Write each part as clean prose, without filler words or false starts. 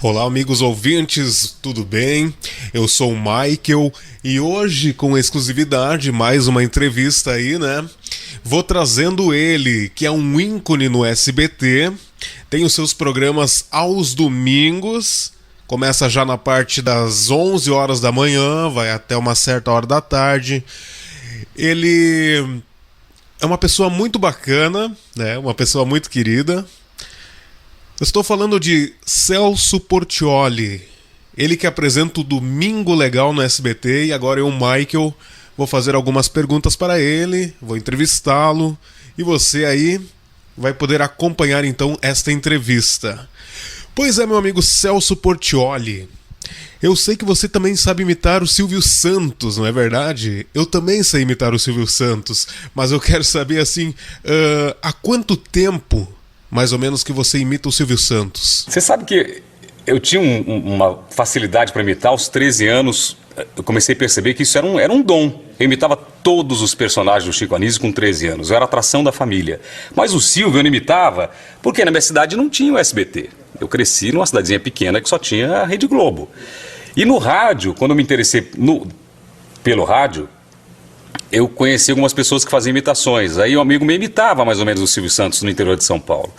Olá, amigos ouvintes, tudo bem? Eu sou o Michael e hoje, com exclusividade, mais uma entrevista aí, né? Vou trazendo ele, que é um ícone no SBT, tem os seus programas aos domingos, começa já na parte das 11 horas da manhã, vai até uma certa hora da tarde. Ele é uma pessoa muito bacana, né? Uma pessoa muito querida. Eu estou falando de Celso Portiolli, ele que apresenta o Domingo Legal no SBT, e agora eu, Michael, vou fazer algumas perguntas para ele, vou entrevistá-lo, e você aí vai poder acompanhar então esta entrevista. Pois é, meu amigo Celso Portiolli, eu sei que você também sabe imitar o Silvio Santos, não é verdade? Eu também sei imitar o Silvio Santos, mas eu quero saber assim, há quanto tempo mais ou menos que você imita o Silvio Santos? Você sabe que eu tinha uma facilidade para imitar. Aos 13 anos, eu comecei a perceber que isso era um dom. Eu imitava todos os personagens do Chico Anísio com 13 anos. Eu era a atração da família. Mas o Silvio eu não imitava porque na minha cidade não tinha o SBT. Eu cresci numa cidadezinha pequena que só tinha a Rede Globo. E no rádio, quando eu me interessei pelo rádio, eu conheci algumas pessoas que faziam imitações. Aí um amigo me imitava mais ou menos o Silvio Santos no interior de São Paulo.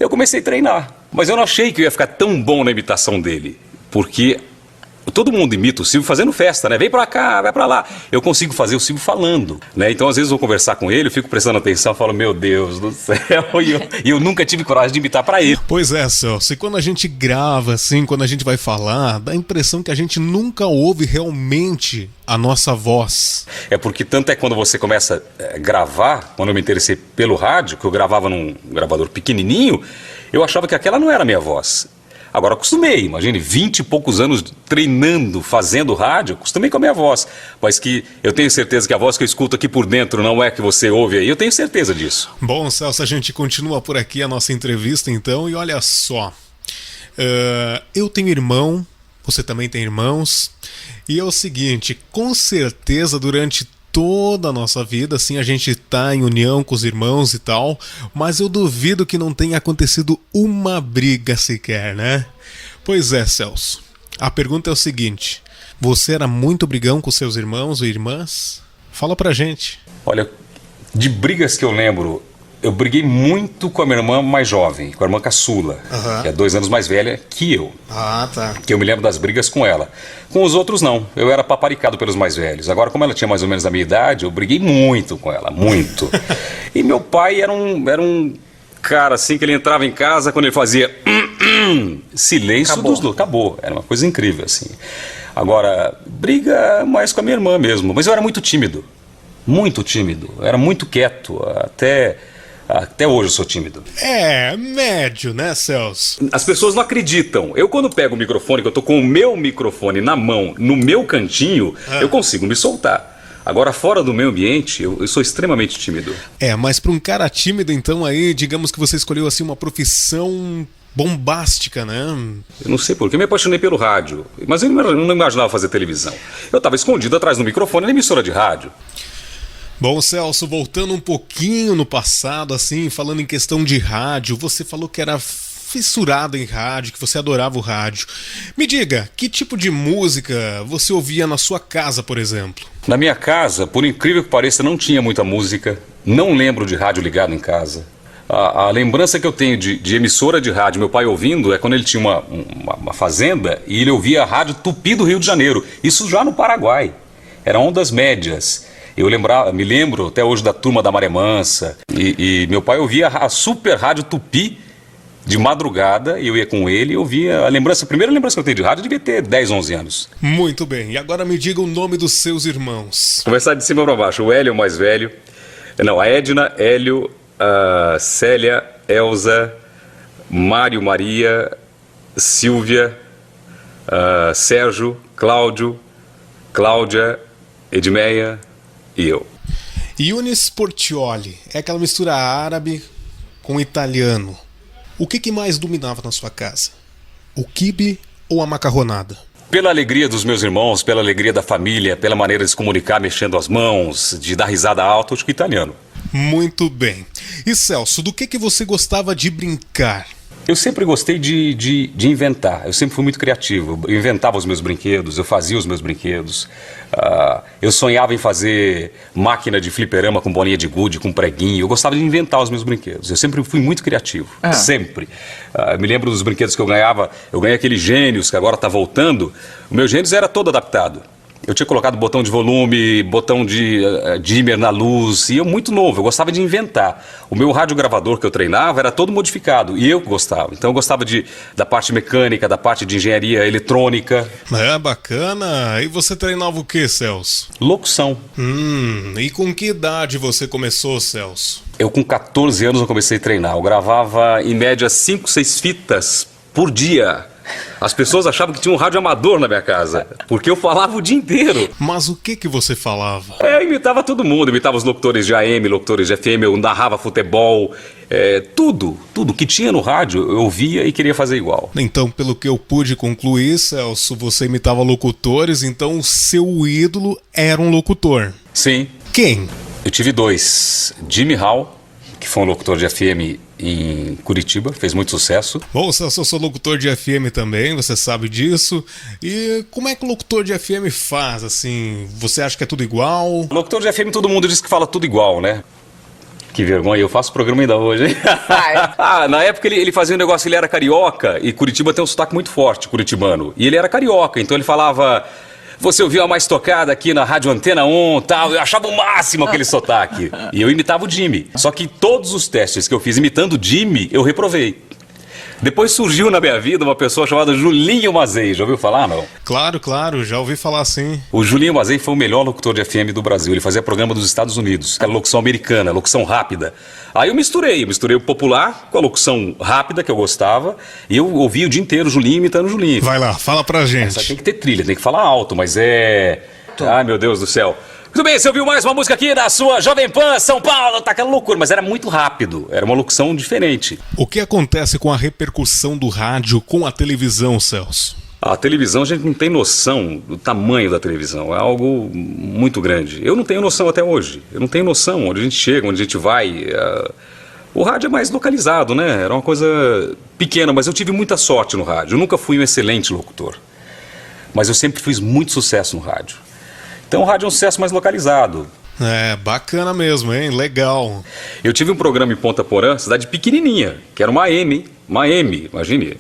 Eu comecei a treinar, mas eu não achei que eu ia ficar tão bom na imitação dele, porque todo mundo imita o Silvio fazendo festa, né? Vem pra cá, vai pra lá. Eu consigo fazer o Silvio falando, né? Então às vezes eu vou conversar com ele, eu fico prestando atenção, falo, meu Deus do céu, e eu nunca tive coragem de imitar pra ele. Pois é, Celso, e quando a gente grava assim, quando a gente vai falar, dá a impressão que a gente nunca ouve realmente a nossa voz. É porque tanto é quando você começa a gravar, quando eu me interessei pelo rádio, que eu gravava num gravador pequenininho, eu achava que aquela não era a minha voz. Agora acostumei, imagine, 20 e poucos anos treinando, fazendo rádio, acostumei com a minha voz. Mas que eu tenho certeza que a voz que eu escuto aqui por dentro não é que você ouve aí, eu tenho certeza disso. Bom, Celso, a gente continua por aqui a nossa entrevista então, e olha só. Eu tenho irmão, você também tem irmãos, e é o seguinte, com certeza durante toda a nossa vida, assim, a gente tá em união com os irmãos e tal, mas eu duvido que não tenha acontecido uma briga sequer, né? Pois é, Celso. A pergunta é o seguinte: você era muito brigão com seus irmãos ou irmãs? Fala pra gente. Olha, de brigas que eu lembro, eu briguei muito com a minha irmã mais jovem, com a irmã caçula, que é 2 anos mais velha que eu. Ah, tá. Que eu me lembro das brigas com ela. Com os outros, não. Eu era paparicado pelos mais velhos. Agora, como ela tinha mais ou menos a minha idade, eu briguei muito com ela, muito. E meu pai era um cara assim, que ele entrava em casa, quando ele fazia silêncio dos dois. Acabou. Era uma coisa incrível, assim. Agora, briga mais com a minha irmã mesmo. Mas eu era muito tímido. Muito tímido. Eu era muito quieto. Até hoje eu sou tímido. É, médio, né, Celso? As pessoas não acreditam. Eu, quando pego o microfone, que eu tô com o meu microfone na mão, no meu cantinho, eu consigo me soltar. Agora, fora do meu ambiente, eu sou extremamente tímido. É, mas para um cara tímido, então, aí, digamos que você escolheu, assim, uma profissão bombástica, né? Eu não sei por que eu me apaixonei pelo rádio, mas eu não imaginava fazer televisão. Eu tava escondido atrás do microfone na emissora de rádio. Bom, Celso, voltando um pouquinho no passado, assim, falando em questão de rádio, você falou que era fissurado em rádio, que você adorava o rádio. Me diga, que tipo de música você ouvia na sua casa, por exemplo? Na minha casa, por incrível que pareça, não tinha muita música, não lembro de rádio ligado em casa. A lembrança que eu tenho de emissora de rádio, meu pai ouvindo, é quando ele tinha uma fazenda e ele ouvia a rádio Tupi do Rio de Janeiro, isso já no Paraguai, eram ondas médias. Me lembro até hoje da Turma da Maré Mansa. E meu pai ouvia a super rádio Tupi de madrugada, e eu ia com ele e ouvia a primeira lembrança que eu tenho de rádio devia ter 10, 11 anos. Muito bem, e agora me diga o nome dos seus irmãos. Começar de cima para baixo. O Hélio, o mais velho. Não, a Edna, Hélio, a Célia, Elza, Mário, Maria, Silvia, Sérgio, Cláudio, Cláudia, Edmeia e eu. Yunis Portiolli, é aquela mistura árabe com italiano. O que mais dominava na sua casa? O quibe ou a macarronada? Pela alegria dos meus irmãos, pela alegria da família, pela maneira de se comunicar mexendo as mãos, de dar risada alta, eu acho que italiano. Muito bem. E Celso, do que você gostava de brincar? Eu sempre gostei de inventar, eu sempre fui muito criativo. Eu inventava os meus brinquedos, eu fazia os meus brinquedos. Eu sonhava em fazer máquina de fliperama com bolinha de gude, com preguinho. Eu gostava de inventar os meus brinquedos. Eu sempre fui muito criativo, sempre. Me lembro dos brinquedos que eu ganhava. Eu ganhei aquele Gênios, que agora está voltando. O meu Gênios era todo adaptado. Eu tinha colocado botão de volume, botão de dimmer na luz, e eu muito novo, eu gostava de inventar. O meu radiogravador que eu treinava era todo modificado, e eu gostava. Então eu gostava da parte mecânica, da parte de engenharia eletrônica. Bacana. E você treinava o que, Celso? Locução. E com que idade você começou, Celso? Eu com 14 anos eu comecei a treinar. Eu gravava em média 5, 6 fitas por dia. As pessoas achavam que tinha um rádio amador na minha casa, porque eu falava o dia inteiro. Mas o que você falava? Eu imitava todo mundo, imitava os locutores de AM, locutores de FM, eu narrava futebol, tudo que tinha no rádio eu ouvia e queria fazer igual. Então, pelo que eu pude concluir, Celso, você imitava locutores, então o seu ídolo era um locutor. Sim. Quem? Eu tive 2, Jimmy Hall, que foi um locutor de FM em Curitiba, fez muito sucesso. Bom, Celso, eu sou locutor de FM também, você sabe disso. E como é que o locutor de FM faz, assim? Você acha que é tudo igual? Locutor de FM, todo mundo diz que fala tudo igual, né? Que vergonha, eu faço programa ainda hoje, hein? Na época ele fazia um negócio, ele era carioca, e Curitiba tem um sotaque muito forte, curitibano. E ele era carioca, então ele falava... Você ouviu a mais tocada aqui na Rádio Antena 1 e tal. Eu achava o máximo aquele sotaque. E eu imitava o Jimmy. Só que todos os testes que eu fiz imitando o Jimmy, eu reprovei. Depois surgiu na minha vida uma pessoa chamada Julinho Mazei. Já ouviu falar, não? Claro, já ouvi falar sim. O Julinho Mazei foi o melhor locutor de FM do Brasil. Ele fazia programa dos Estados Unidos. Era locução americana, locução rápida. Aí eu misturei o popular com a locução rápida, que eu gostava. E eu ouvia o dia inteiro o Julinho imitando o Julinho. Vai lá, fala pra gente. Só tem que ter trilha, tem que falar alto, mas Ai, meu Deus do céu. Tudo bem, você ouviu mais uma música aqui na sua Jovem Pan, São Paulo, tá aquela loucura, mas era muito rápido, era uma locução diferente. O que acontece com a repercussão do rádio com a televisão, Celso? A televisão, a gente não tem noção do tamanho da televisão, é algo muito grande. Eu não tenho noção até hoje, eu não tenho noção onde a gente chega, onde a gente vai. O rádio é mais localizado, né? Era uma coisa pequena, mas eu tive muita sorte no rádio. Eu nunca fui um excelente locutor, mas eu sempre fiz muito sucesso no rádio. Então o rádio é um sucesso mais localizado. Bacana mesmo, hein? Legal. Eu tive um programa em Ponta Porã, cidade pequenininha, que era uma AM, imagine.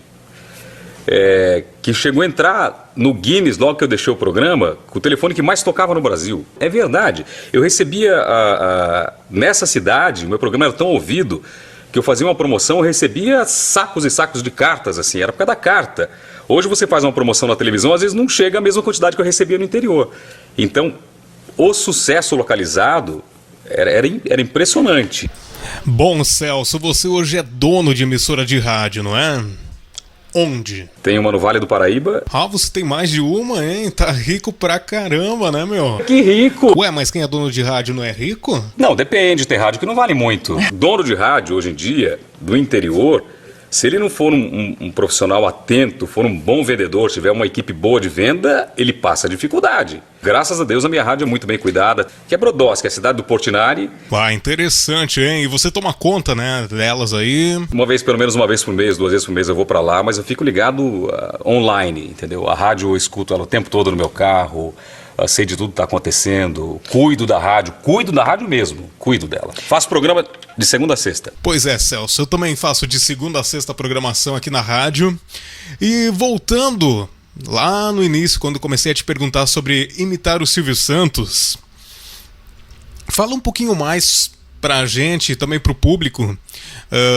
Que chegou a entrar no Guinness logo que eu deixei o programa, com o telefone que mais tocava no Brasil. É verdade. Eu recebia, nessa cidade, o meu programa era tão ouvido, que eu fazia uma promoção, eu recebia sacos e sacos de cartas, assim, era por causa da carta. Hoje você faz uma promoção na televisão, às vezes não chega a mesma quantidade que eu recebia no interior. Então, o sucesso localizado era impressionante. Bom, Celso, você hoje é dono de emissora de rádio, não é? Onde? Tem uma no Vale do Paraíba. Você tem mais de uma, hein? Tá rico pra caramba, né, meu? Que rico! Ué, mas quem é dono de rádio não é rico? Não, depende, tem rádio que não vale muito. Dono de rádio, hoje em dia, do interior... Se ele não for um profissional atento, for um bom vendedor, tiver uma equipe boa de venda, ele passa dificuldade. Graças a Deus a minha rádio é muito bem cuidada. Que é Brodowski, que é a cidade do Portinari. Interessante, hein? E você toma conta, né, delas aí? Pelo menos uma vez por mês, 2 vezes por mês eu vou pra lá, mas eu fico ligado online, entendeu? A rádio eu escuto ela o tempo todo no meu carro. Sei de tudo que está acontecendo, cuido da rádio mesmo, cuido dela. Faço programa de segunda a sexta. Pois é, Celso, eu também faço de segunda a sexta programação aqui na rádio. E voltando lá no início, quando comecei a te perguntar sobre imitar o Silvio Santos, fala um pouquinho mais pra gente e também pro público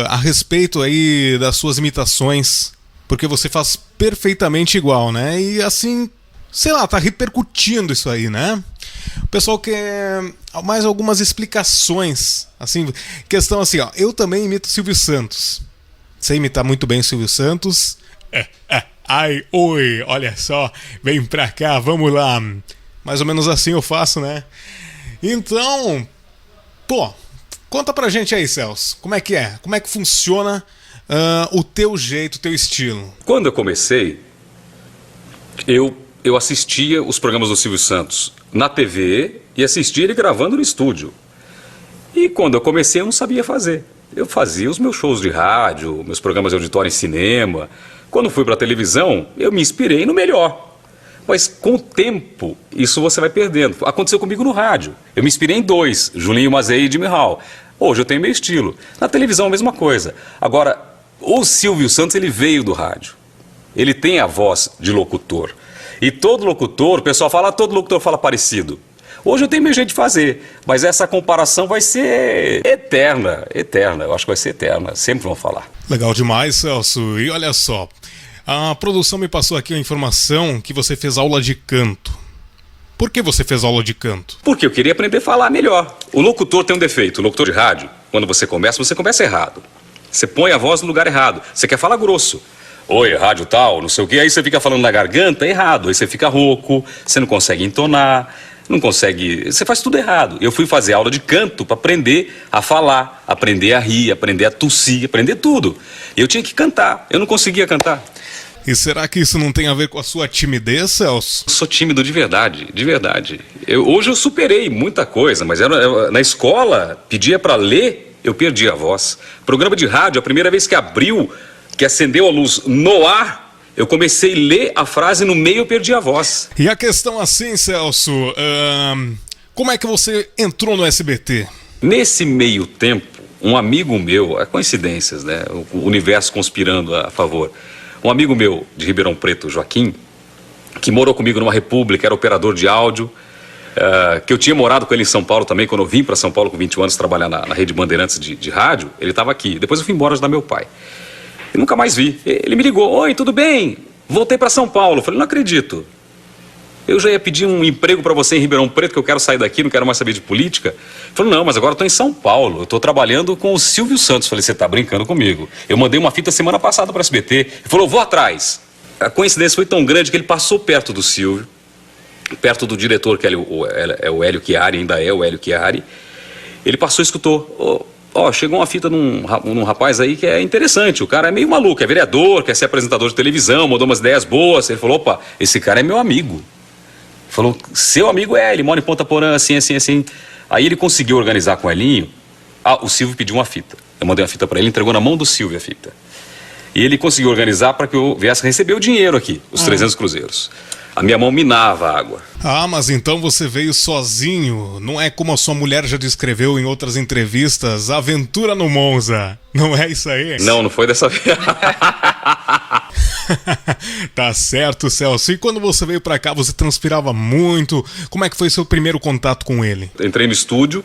a respeito aí das suas imitações, porque você faz perfeitamente igual, né? E assim... Sei lá, tá repercutindo isso aí, né? O pessoal quer mais algumas explicações. Assim, questão assim, eu também imito o Silvio Santos. Sei imitar muito bem o Silvio Santos. Ai, oi, olha só, vem pra cá, vamos lá. Mais ou menos assim eu faço, né? Então, conta pra gente aí, Celso. Como é que é? Como é que funciona o teu jeito, o teu estilo? Quando eu comecei, eu assistia os programas do Silvio Santos na TV e assistia ele gravando no estúdio. E quando eu comecei, eu não sabia fazer. eu fazia os meus shows de rádio, meus programas de auditório em cinema. Quando fui para a televisão, eu me inspirei no melhor. Mas com o tempo, isso você vai perdendo. Aconteceu comigo no rádio. Eu me inspirei em 2, Julinho Mazei e Jimmy Hall. Hoje eu tenho meu estilo. Na televisão a mesma coisa. Agora, o Silvio Santos, ele veio do rádio. Ele tem a voz de locutor. E todo locutor, o pessoal fala, todo locutor fala parecido. Hoje eu tenho meu jeito de fazer, mas essa comparação vai ser eterna, eu acho que vai ser eterna, sempre vão falar. Legal demais, Celso, e olha só, a produção me passou aqui a informação que você fez aula de canto. Por que você fez aula de canto? Porque eu queria aprender a falar melhor. O locutor tem um defeito, o locutor de rádio, quando você começa errado. Você põe a voz no lugar errado, você quer falar grosso. Oi, rádio tal, não sei o quê, aí você fica falando na garganta, errado, aí você fica rouco, você não consegue entonar. Não consegue, você faz tudo errado. Eu fui fazer aula de canto para aprender a falar, aprender a rir, aprender a tossir, aprender tudo. Eu tinha que cantar, eu não conseguia cantar. E será que isso não tem a ver com a sua timidez, Celso? Eu sou tímido de verdade, de verdade. Hoje eu superei muita coisa, mas na escola, pedia para ler, eu perdi a voz. Programa de rádio, a primeira vez que abriu, que acendeu a luz no ar, eu comecei a ler a frase, no meio eu perdi a voz. E a questão assim, Celso, como é que você entrou no SBT? Nesse meio tempo, um amigo meu, coincidências, né? O universo conspirando a favor. Um amigo meu de Ribeirão Preto, Joaquim, que morou comigo numa república, era operador de áudio, que eu tinha morado com ele em São Paulo também, quando eu vim para São Paulo com 21 anos trabalhar na Rede Bandeirantes de rádio, ele estava aqui. Depois eu fui embora ajudar meu pai. E nunca mais vi. Ele me ligou, oi, tudo bem? Voltei para São Paulo. Eu falei, não acredito. Eu já ia pedir um emprego para você em Ribeirão Preto, que eu quero sair daqui, não quero mais saber de política. Ele falou, não, mas agora eu estou em São Paulo, eu estou trabalhando com o Silvio Santos. Eu falei, você está brincando comigo. Eu mandei uma fita semana passada para o SBT. Ele falou, vou atrás. A coincidência foi tão grande que ele passou perto do Silvio, perto do diretor, que é o Hélio Chiari, ainda é o Hélio Chiari. Ele passou e escutou, chegou uma fita num rapaz aí que é interessante. O cara é meio maluco, é vereador, quer ser apresentador de televisão, mandou umas ideias boas. Ele falou, opa, esse cara é meu amigo. Ele falou, seu amigo ele mora em Ponta Porã, assim. Aí ele conseguiu organizar com o Elinho. O Silvio pediu uma fita. Eu mandei uma fita para ele, entregou na mão do Silvio a fita. E ele conseguiu organizar para que eu viesse receber o dinheiro aqui, os 300 cruzeiros. A minha mão minava a água. Mas então você veio sozinho. Não é como a sua mulher já descreveu em outras entrevistas, aventura no Monza. Não é isso aí? Não foi dessa vez. Tá certo, Celso. E quando você veio pra cá, você transpirava muito. Como é que foi seu primeiro contato com ele? Entrei no estúdio,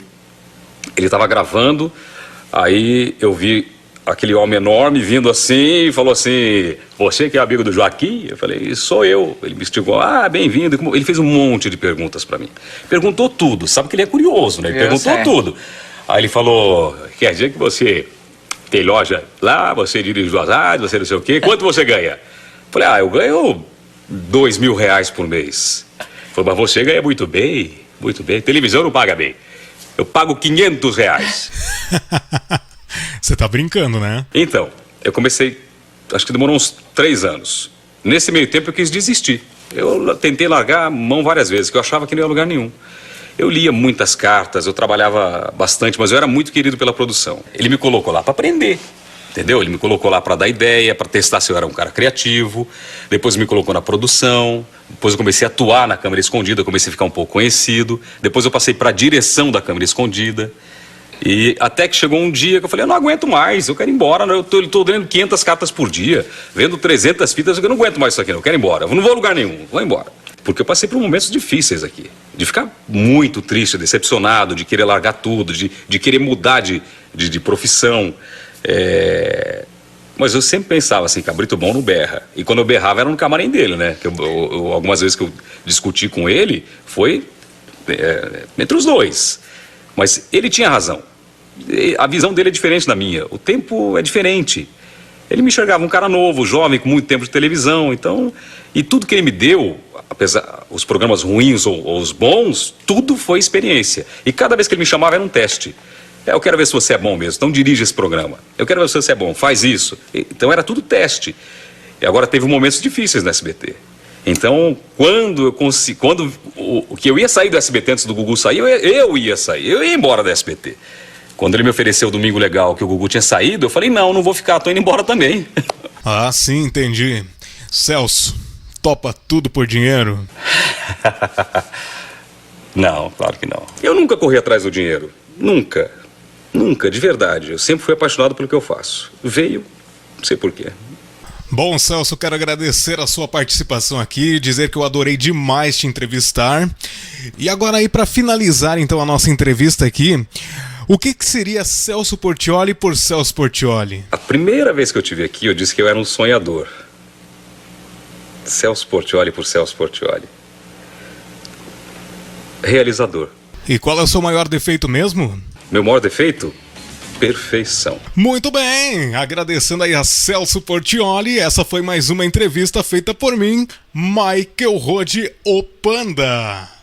ele tava gravando, aí eu vi aquele homem enorme vindo assim e falou assim, você que é amigo do Joaquim? Eu falei, sou eu. Ele me instigou, bem-vindo. Ele fez um monte de perguntas pra mim. Perguntou tudo, sabe que ele é curioso, né? Ele perguntou tudo. Aí ele falou, quer dizer que você tem loja lá, você dirige as rádios, você não sei o quê, quanto você ganha? Eu falei, eu ganho R$2.000 por mês. Ele falou, mas você ganha muito bem, televisão não paga bem. Eu pago R$500. Você tá brincando, né? Então, eu comecei, acho que demorou uns 3 anos. Nesse meio tempo eu quis desistir. Eu tentei largar a mão várias vezes, que eu achava que não ia a lugar nenhum. Eu lia muitas cartas, eu trabalhava bastante, mas eu era muito querido pela produção. Ele me colocou lá para aprender, entendeu? Ele me colocou lá para dar ideia, para testar se eu era um cara criativo. Depois me colocou na produção. Depois eu comecei a atuar na câmera escondida, comecei a ficar um pouco conhecido. Depois eu passei para a direção da câmera escondida. E até que chegou um dia que eu falei, eu não aguento mais, eu quero ir embora, eu tô lendo 500 cartas por dia, vendo 300 fitas, eu não aguento mais isso aqui, eu quero ir embora, eu não vou a lugar nenhum, vou embora. Porque eu passei por momentos difíceis aqui, de ficar muito triste, decepcionado, de querer largar tudo, de querer mudar de profissão. Mas eu sempre pensava assim, cabrito bom não berra. E quando eu berrava era no camarim dele, né? Que algumas vezes que eu discuti com ele, foi entre os dois. Mas ele tinha razão. A visão dele é diferente da minha. O tempo é diferente. Ele me enxergava um cara novo, jovem, com muito tempo de televisão. Então, e tudo que ele me deu, apesar os programas ruins ou os bons, tudo foi experiência. E cada vez que ele me chamava era um teste. Eu quero ver se você é bom mesmo, então dirige esse programa. Eu quero ver se você é bom, faz isso. Então era tudo teste. E agora teve momentos difíceis no SBT. Então, quando eu ia sair do SBT antes do Gugu sair, eu ia sair, eu ia embora do SBT. Quando ele me ofereceu o Domingo Legal, que o Gugu tinha saído, eu falei, não vou ficar, tô indo embora também. Ah, sim, entendi. Celso, topa tudo por dinheiro? Não, claro que não. Eu nunca corri atrás do dinheiro. Nunca. Nunca, de verdade. Eu sempre fui apaixonado pelo que eu faço. Veio, não sei porquê. Bom, Celso, quero agradecer a sua participação aqui, dizer que eu adorei demais te entrevistar. E agora aí, para finalizar então a nossa entrevista aqui, o que seria Celso Portiolli por Celso Portiolli? A primeira vez que eu estive aqui, eu disse que eu era um sonhador. Celso Portiolli por Celso Portiolli. Realizador. E qual é o seu maior defeito mesmo? Meu maior defeito? Perfeição. Muito bem, agradecendo aí a Celso Portiolli, essa foi mais uma entrevista feita por mim, Michael Rode, o Panda.